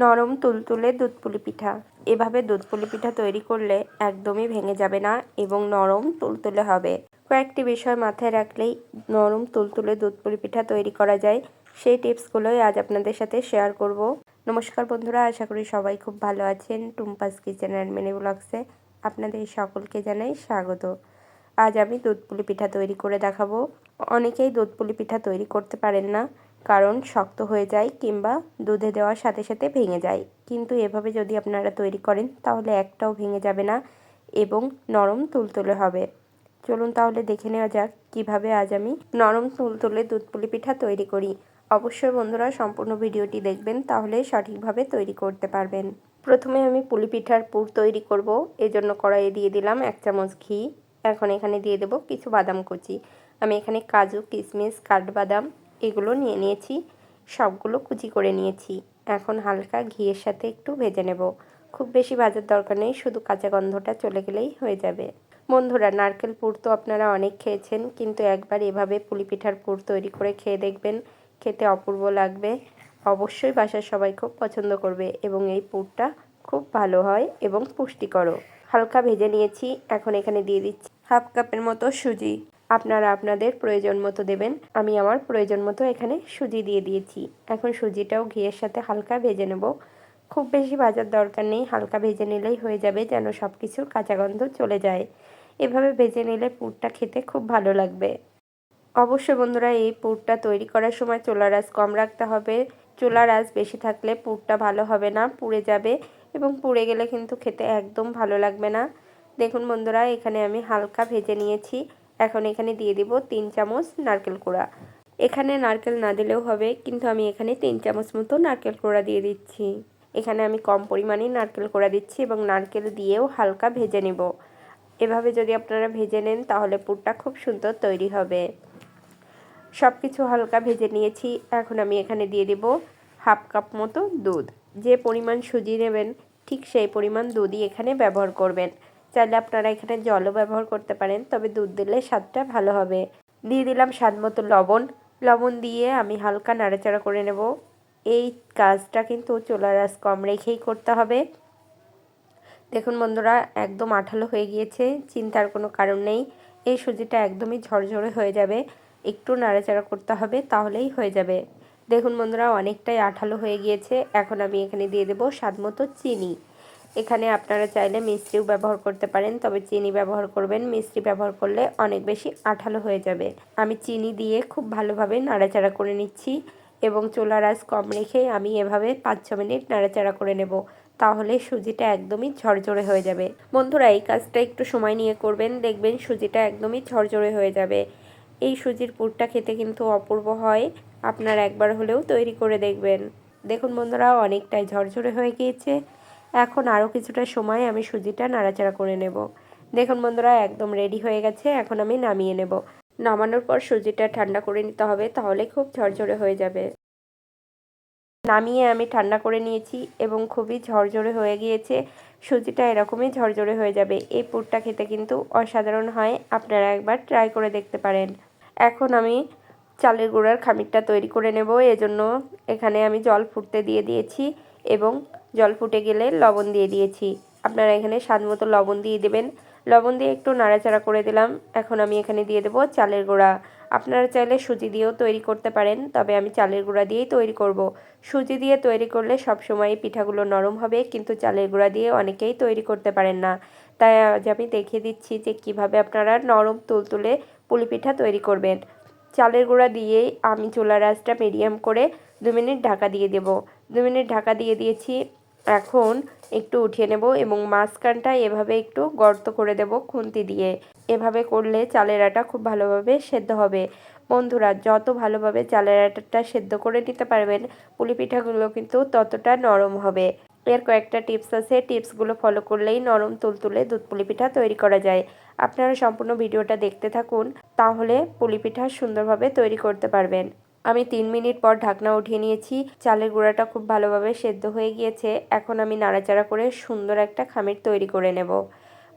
নরম তুলতুলে দুধপুলি পিঠা। এভাবে দুধপুলি পিঠা তৈরি করলে একদমই ভেঙে যাবে না এবং নরম তুলতুলে হবে। কয়েকটি বিষয় মাথায় রাখলেই নরম তুলতুলে দুধপুলি পিঠা তৈরি করা যায়। সেই টিপসগুলোই আজ আপনাদের সাথে শেয়ার করব। নমস্কার বন্ধুরা, আশা করি সবাই খুব ভালো আছেন। টুম্পাস কিচেন অ্যান্ড মিনি ব্লগসে আপনাদের সকলকে জানাই স্বাগত। আজ আমি দুধপুলি পিঠা তৈরি করে দেখাবো। অনেকেই দুধপুলি পিঠা তৈরি করতে পারেন না, কারণ শক্ত হয়ে যায় কিংবা দুধে দেওয়ার সাথে সাথে ভেঙে যায়। কিন্তু এভাবে যদি আপনারা তৈরি করেন তাহলে একটাও ভেঙে যাবে না এবং নরম তুলতুলে হবে। চলুন তাহলে দেখে নেওয়া যাক কিভাবে আজ আমি নরম তুলতুলে দুধপুলি পিঠা তৈরি করি। অবশ্যই বন্ধুরা সম্পূর্ণ ভিডিওটি দেখবেন, তাহলে সঠিকভাবে তৈরি করতে পারবেন। প্রথমে আমি পুলি পিঠার পুর তৈরি করব। এজন্য কড়াইয়ে দিয়ে দিলাম 1 চামচ ঘি। এখন এখানে দিয়ে দেব কিছু বাদাম কুচি। আমি এখানে কাজু, কিশমিশ, কাঠবাদাম এগুলো নিয়ে নিয়েছি, সবগুলো কুচি করে নিয়েছি। এখন হালকা ঘিয়ের সাথে একটু ভেজে নেব। খুব বেশি ভাজার দরকার নেই, শুধু কাঁচা গন্ধটা চলে গেলেই হয়ে যাবে। বন্ধুরা, নারকেল পুর তো আপনারা অনেক খেয়েছেন, কিন্তু একবার এভাবে পুলি পিঠার পুর তৈরি করে খেয়ে দেখবেন, খেতে অপূর্ব লাগবে। অবশ্যই বাসার সবাই খুব পছন্দ করবে এবং এই পুরটা খুব ভালো হয় এবং পুষ্টিকরও। হালকা ভেজে নিয়েছি। এখন এখানে দিয়ে দিচ্ছি 1/2 কাপের মতো সুজি। আপনারা আপনাদের প্রয়োজন মতো দেবেন। আমি আমার প্রয়োজন মতো এখানে সুজি দিয়ে দিয়েছি। এখন সুজিটাও ঘিয়ের সাথে হালকা ভেজে নেব। খুব বেশি ভাজার দরকার নেই, হালকা ভেজে নিলেই হয়ে যাবে, যেন সব কিছুর কাঁচা গন্ধ চলে যায়। এভাবে ভেজে নিলে পুরটা খেতে খুব ভালো লাগবে। অবশ্যই বন্ধুরা, এই পুরটা তৈরি করার সময় চুলার আঁচ কম রাখতে হবে। চুলার আঁচ বেশি থাকলে পুরটা ভালো হবে না, পুড়ে যাবে এবং পুড়ে গেলে কিন্তু খেতে একদম ভালো লাগবে না। দেখুন বন্ধুরা, এখানে আমি হালকা ভেজে নিয়েছি। এখন এখানে দিয়ে দিব 3 চামচ নারকেল কোড়া। এখানে নারকেল না দিলেও হবে, কিন্তু আমি এখানে 3 চামচ মতো নারকেল কোড়া দিয়ে দিচ্ছি। এখানে আমি কম পরিমাণে নারকেল কোড়া দিচ্ছি এবং নারকেল দিয়েও হালকা ভেজে নেব। এভাবে যদি আপনারা ভেজে নেন তাহলে পুরটা খুব সুন্দর তৈরি হবে। সব কিছু হালকা ভেজে নিয়েছি। এখন আমি এখানে দিয়ে দেব 1/2 কাপ মতো দুধ। যে পরিমাণ সুজি নেবেন ঠিক সেই পরিমাণ দুধই এখানে ব্যবহার করবেন। চাইলে আপনারা এখানে জলও ব্যবহার করতে পারেন, তবে দুধ দিলে স্বাদটা ভালো হবে। দিয়ে দিলাম স্বাদ মতো লবণ। লবণ দিয়ে আমি হালকা নাড়াচাড়া করে নেব। এই কাজটা কিন্তু চুলার আঁচ কম রেখেই করতে হবে। দেখুন বন্ধুরা, একদম আঠালো হয়ে গিয়েছে, চিন্তার কোনো কারণ নেই। এই সুজিটা একদমই ঝরঝরে হয়ে যাবে, একটু নাড়াচাড়া করতে হবে, তাহলেই হয়ে যাবে। দেখুন বন্ধুরা, অনেকটাই আঠালো হয়ে গিয়েছে। এখন আমি এখানে দিয়ে দেব স্বাদ মতো চিনি। এখানে আপনারা চাইলে মিষ্টিও ব্যবহার করতে পারেন, তবে চিনি ব্যবহার করবেন। মিষ্টি ব্যবহার করলে অনেক বেশি আঠালো হয়ে যাবে। আমি চিনি দিয়ে খুব ভালোভাবে নাড়াচাড়া করে নিচ্ছি এবং চুলার আঁচ কম রেখে আমি এভাবে 5-6 মিনিট নাড়াচাড়া করে নেব। তাহলে সুজিটা একদমই ঝরঝরে হয়ে যাবে। বন্ধুরা, এই কাজটা একটু সময় নিয়ে করবেন, দেখবেন সুজিটা একদমই ঝরঝরে হয়ে যাবে। এই সুজির পুরটা খেতে কিন্তু অপূর্ব হয়। আপনারা একবার হলেও তৈরি করে দেখবেন। দেখুন বন্ধুরা, অনেকটাই ঝরঝরে হয়ে গিয়েছে। এখন আরও কিছুটা সময় আমি সুজিটা নাড়াচাড়া করে নেব। দেখুন বন্ধুরা, একদম রেডি হয়ে গেছে। এখন আমি নামিয়ে নেব। নামানোর পর সুজিটা ঠান্ডা করে নিতে হবে, তাহলে খুব ঝরঝরে হয়ে যাবে। নামিয়ে আমি ঠান্ডা করে নিয়েছি এবং খুবই ঝরঝরে হয়ে গিয়েছে। সুজিটা এরকমই ঝরঝরে হয়ে যাবে। এই পুরটা খেতে কিন্তু অসাধারণ হয়, আপনারা একবার ট্রাই করে দেখতে পারেন। এখন আমি চালের গুঁড়ার খামিরটা তৈরি করে নেব। এজন্য এখানে আমি জল ফুটতে দিয়ে দিয়েছি এবং জল ফুটে গেলে লবণ দিয়ে দিয়েছি। আপনারা এখানে স্বাদ মতো লবণ দিয়ে দেবেন। লবণ দিয়ে একটু নাড়াচাড়া করে দিলাম। এখন আমি এখানে দিয়ে দেব চালের গুঁড়া। আপনারা চাইলে সুজি দিয়েও তৈরি করতে পারেন, তবে আমি চালের গুঁড়া দিয়েই তৈরি করব। সুজি দিয়ে তৈরি করলে সবসময় পিঠাগুলো নরম হবে, কিন্তু চালের গুঁড়া দিয়ে অনেকেই তৈরি করতে পারেন না। তাই আজ আমি দেখিয়ে দিচ্ছি যে কিভাবে আপনারা নরম তুলতুলে পুলি পিঠা তৈরি করবেন। চালের গুঁড়া দিয়েই আমি চুলার আঁচটা মিডিয়াম করে 2 মিনিট ঢাকা দিয়ে দেব। 2 মিনিট ঢাকা দিয়ে দিয়েছি। এখন একটু উঠিয়ে নেব এবং মাঝখানটা এভাবে একটু গর্ত করে দেব খুন্তি দিয়ে। এভাবে করলে চালের আটা খুব ভালোভাবে সেদ্ধ হবে। বন্ধুরা, যত ভালোভাবে চালের আটাটা সেদ্ধ করে নিতে পারবেন, পুলি পিঠাগুলো কিন্তু ততটা নরম হবে। এর কয়েকটা টিপস আছে, টিপসগুলো ফলো করলেই নরম তুলতুলে দুধ পুলি পিঠা তৈরি করা যায়। আপনারা সম্পূর্ণ ভিডিওটা দেখতে থাকুন, তাহলে পুলি পিঠা সুন্দরভাবে তৈরি করতে পারবেন। আমি 3 মিনিট পর ঢাকনা উঠিয়ে নিয়েছি। চালের গুঁড়াটা খুব ভালোভাবে সেদ্ধ হয়ে গিয়েছে। এখন আমি নাড়াচাড়া করে সুন্দর একটা খামির তৈরি করে নেব।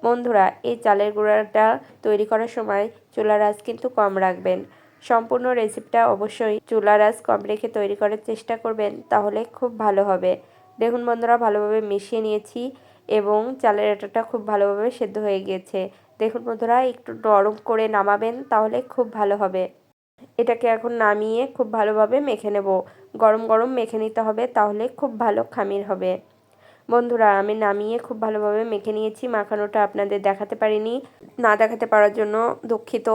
বন্ধুরা, এই চালের গুঁড়াটা তৈরি করার সময় চুলার আঁচ কিন্তু কম রাখবেন। সম্পূর্ণ রেসিপিটা অবশ্যই চুলার আঁচ কম রেখে তৈরি করার চেষ্টা করবেন, তাহলে খুব ভালো হবে। দেখুন বন্ধুরা ভালোভাবে মিশিয়ে নিয়েছি এবং চালের আটাটা খুব ভালোভাবে সেদ্ধ হয়ে গিয়েছে। দেখুন বন্ধুরা একটু নরম করে নামাবেন, তাহলে খুব ভালো হবে। এটাকে এখন নামিয়ে খুব ভালোভাবে মেখে নেব। গরম গরম মেখে নিতে হবে, তাহলে খুব ভালো খামির হবে। বন্ধুরা আমি নামিয়ে খুব ভালোভাবে মেখে নিয়েছি। মাখানোটা আপনাদের দেখাতে পারিনি, না দেখাতে পারার জন্য দুঃখিত।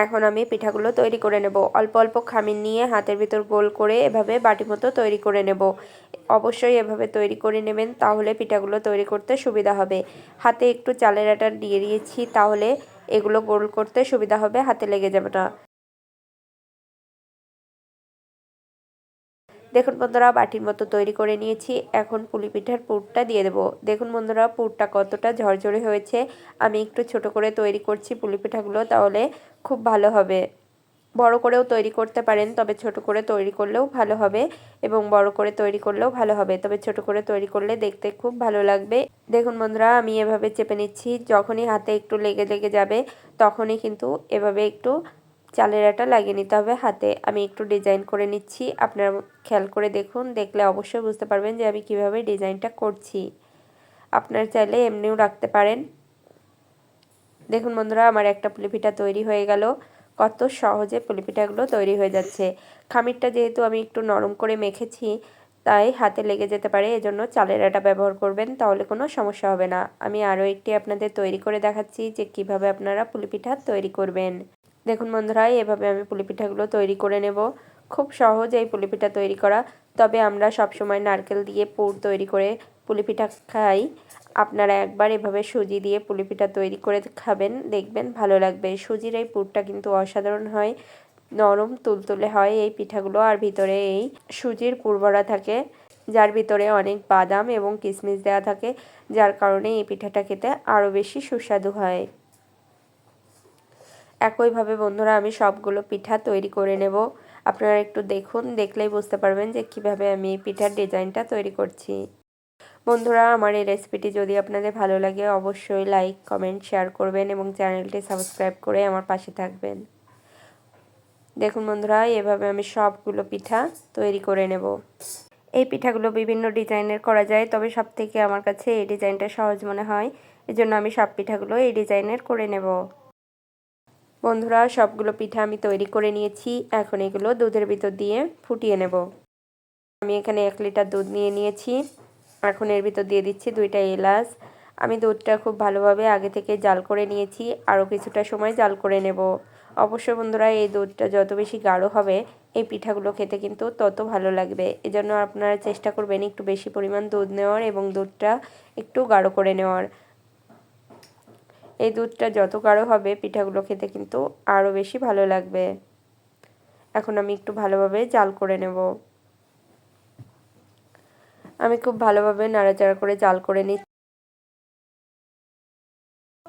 এখন আমি পিঠাগুলো তৈরি করে নেব। অল্প অল্প খামির নিয়ে হাতের ভিতর গোল করে এভাবে বাটি মতো তৈরি করে নেব। অবশ্যই এভাবে তৈরি করে নেবেন, তাহলে পিঠাগুলো তৈরি করতে সুবিধা হবে। হাতে একটু চালের আটা দিয়ে দিয়েছি, তাহলে এগুলো গোল করতে সুবিধা হবে, হাতে লেগে যাবে না। দেখুন বন্ধুরা বাটির মতো তৈরি করে নিয়েছি। এখন পুলি পিঠার পুরটা দিয়ে দেবো। দেখুন বন্ধুরা পুরটা কতটা ঝরঝরে হয়েছে। আমি একটু ছোট করে তৈরি করছি পুলি পিঠাগুলো, তাহলে খুব ভালো হবে। বড় করেও তৈরি করতে পারেন, তবে ছোট করে তৈরি করলেও ভালো হবে, এবং বড় করে তৈরি করলেও ভালো হবে, তবে ছোট করে তৈরি করলে দেখতে খুব ভালো লাগবে। দেখুন বন্ধুরা আমি এভাবে চেপে নিচ্ছি। যখনই হাতে একটু লেগে লেগে যাবে, তখনই কিন্তু এভাবে একটু চালের আটা লাগিয়ে নিতে হবে হাতে। আমি একটু ডিজাইন করে নিচ্ছি, আপনারা খেয়াল করে দেখুন, দেখলে অবশ্যই বুঝতে পারবেন যে আমি কিভাবে ডিজাইনটা করছি। আপনারা চাইলে এমনিও রাখতে পারেন। দেখুন বন্ধুরা আমার একটা পুলি পিঠা তৈরি হয়ে গেল। কত সহজে পুলি পিঠাগুলো তৈরি হয়ে যাচ্ছে। খামিরটা যেহেতু আমি একটু নরম করে মেখেছি, তাই হাতে লেগে যেতে পারে, এজন্য চালের আটা ব্যবহার করবেন, তাহলে কোনো সমস্যা হবে না। আমি আরও একটি আপনাদের তৈরি করে দেখাচ্ছি যে কিভাবে আপনারা পুলি পিঠা তৈরি করবেন। দেখুন বন্ধুরা এভাবে আমি পুলি পিঠাগুলো তৈরি করে নেব। খুব সহজ এই পুলি পিঠা তৈরি করা, তবে আমরা সবসময় নারকেল দিয়ে পুর তৈরি করে পুলি পিঠা খাই। আপনারা একবার এভাবে সুজি দিয়ে পুলি পিঠা তৈরি করে খাবেন, দেখবেন ভালো লাগবে। সুজির এই পুরটা কিন্তু অসাধারণ হয়, নরম তুলতুলে হয় এই পিঠাগুলো, আর ভিতরে এই সুজির পুর ভরা থাকে, যার ভিতরে অনেক বাদাম এবং কিশমিশ দেওয়া থাকে, যার কারণে এই পিঠাটা খেতে আরও বেশি সুস্বাদু হয়। একইভাবে বন্ধুরা আমি সবগুলো পিঠা তৈরি করে নেব। আপনারা একটু দেখুন, দেখলেই বুঝতে পারবেন যে কিভাবে আমি এই পিঠার ডিজাইনটা তৈরি করছি। বন্ধুরা আমার এই রেসিপিটি যদি আপনাদের ভালো লাগে, অবশ্যই লাইক কমেন্ট শেয়ার করবেন এবং চ্যানেলটি সাবস্ক্রাইব করে আমার পাশে থাকবেন। দেখুন বন্ধুরা এভাবে আমি সবগুলো পিঠা তৈরি করে নেব। এই পিঠাগুলো বিভিন্ন ডিজাইনের করা যায়, তবে সবথেকে আমার কাছে এই ডিজাইনটা সহজ মনে হয়, এজন্য আমি সব পিঠাগুলো এই ডিজাইনের করে নেব। বন্ধুরা সবগুলো পিঠা আমি তৈরি করে নিয়েছি। এখন এগুলো দুধের ভিতর দিয়ে ফুটিয়ে নেব। আমি এখানে 1 লিটার দুধ নিয়ে নিয়েছি। এখন এর ভিতর দিয়ে দিচ্ছি 2টা এলাচ। আমি দুধটা খুব ভালোভাবে আগে থেকে জাল করে নিয়েছি, আরও কিছুটা সময় জাল করে নেব। অবশ্যই বন্ধুরা এই দুধটা যত বেশি গাঢ় হবে, এই পিঠাগুলো খেতে কিন্তু তত ভালো লাগবে। এজন্য আপনারা চেষ্টা করবেন একটু বেশি পরিমাণ দুধ নেওয়ার এবং দুধটা একটু গাঢ় করে নেওয়ার। এই দুধটা যত গাঢ় হবে পিঠাগুলো খেতে কিন্তু আরও বেশি ভালো লাগবে। এখন আমি একটু ভালোভাবে জাল করে নেব। আমি খুব ভালোভাবে নাড়াচাড়া করে জাল করে নিচ্ছি।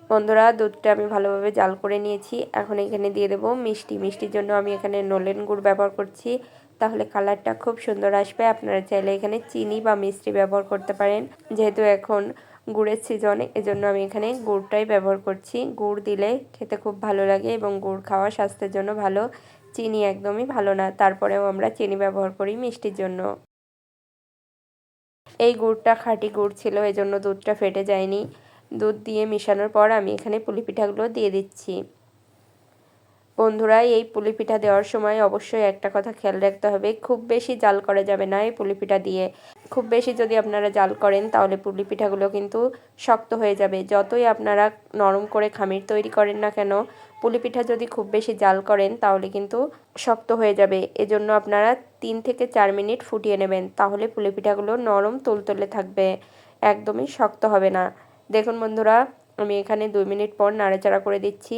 বন্ধুরা দুধটা আমি ভালোভাবে জাল করে নিয়েছি। এখন এখানে দিয়ে দেব মিষ্টি। মিষ্টির জন্য আমি এখানে নলেন গুড় ব্যবহার করছি, তাহলে কালারটা খুব সুন্দর আসবে। আপনারা চাইলে এখানে চিনি বা মিষ্টি ব্যবহার করতে পারেন। যেহেতু এখন গুড়ের সিজন, এজন্য আমি এখানে গুড়টাই ব্যবহার করছি। গুড় দিলে খেতে খুব ভালো লাগে এবং গুড় খাওয়া স্বাস্থ্যের জন্য ভালো। চিনি একদমই ভালো না, তারপরেও আমরা চিনি ব্যবহার করি মিষ্টির জন্য। এই গুড়টা খাঁটি গুড় ছিল, এজন্য দুধটা ফেটে যায়নি। দুধ দিয়ে মেশানোর পর আমি এখানে পুলি পিঠাগুলো দিয়ে দিচ্ছি। বন্ধুরা এই পুলি পিঠা দেওয়ার সময় অবশ্যই একটা কথা খেয়াল রাখতে হবে, খুব বেশি জাল করা যাবে না এই পুলি পিঠা দিয়ে। খুব বেশি যদি আপনারা জাল করেন, তাহলে পুলি পিঠাগুলো কিন্তু শক্ত হয়ে যাবে। যতই আপনারা নরম করে খামির তৈরি করেন না কেন, পুলি পিঠা যদি খুব বেশি জাল করেন, তাহলে কিন্তু শক্ত হয়ে যাবে। এজন্য আপনারা 3 থেকে 4 মিনিট ফুটিয়ে নেবেন, তাহলে পুলি পিঠাগুলো নরম তুলতুলে থাকবে, একদমই শক্ত হবে না। দেখুন বন্ধুরা আমি এখানে 2 মিনিট পর নাড়াচাড়া করে দিচ্ছি।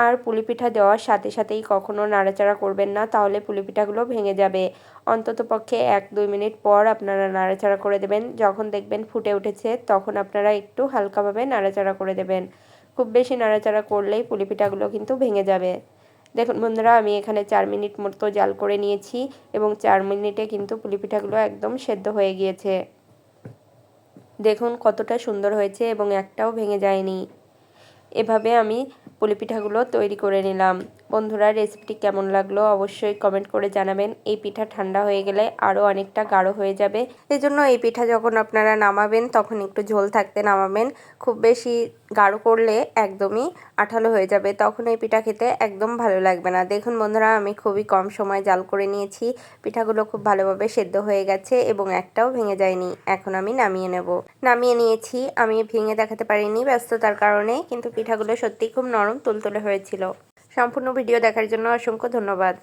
আর পুলি পিঠা দেওয়ার সাথে সাথেই কখনো নাড়াচাড়া করবেন না, তাহলে পুলি পিঠাগুলো ভেঙে যাবে। অন্ততপক্ষে 1-2 মিনিট পর আপনারা নাড়াচাড়া করে দেবেন। যখন দেখবেন ফুটে উঠেছে, তখন আপনারা একটু হালকাভাবে নাড়াচাড়া করে দেবেন। খুব বেশি নাড়াচাড়া করলেই পুলি পিঠাগুলো কিন্তু ভেঙে যাবে। দেখুন বন্ধুরা আমি এখানে 4 মিনিট মতো জাল করে নিয়েছি এবং 4 মিনিটে কিন্তু পুলি পিঠাগুলো একদম সেদ্ধ হয়ে গিয়েছে। দেখুন কতটা সুন্দর হয়েছে এবং একটাও ভেঙে যায়নি। এভাবে আমি পুলি পিঠাগুলো তৈরি করে নিলাম। বন্ধুরা, রেসিপিটি কেমন লাগলো অবশ্যই কমেন্ট করে জানাবেন। এই পিঠা ঠান্ডা হয়ে গেলে আরও অনেকটা গাঢ় হয়ে যাবে। এজন্য এই পিঠা যখন আপনারা নামাবেন তখন একটু ঝোল থাকতে নামাবেন। খুব বেশি গাঢ় করলে একদমই আঠালো হয়ে যাবে, তখন এই পিঠা খেতে একদম ভালো লাগবে না। দেখুন বন্ধুরা, আমি খুবই কম সময় জাল করে নিয়েছি। পিঠাগুলো খুব ভালোভাবে সেদ্ধ হয়ে গেছে এবং একটাও ভেঙে যায়নি। এখন আমি নামিয়ে নেব। নামিয়ে নিয়েছি। আমি ভেঙে দেখাতে পারিনি ব্যস্ততার কারণে, কিন্তু পিঠাগুলো সত্যিই খুব নরম তুলতুলে হয়েছিল। সম্পূর্ণ ভিডিও দেখার জন্য অসংখ্য ধন্যবাদ।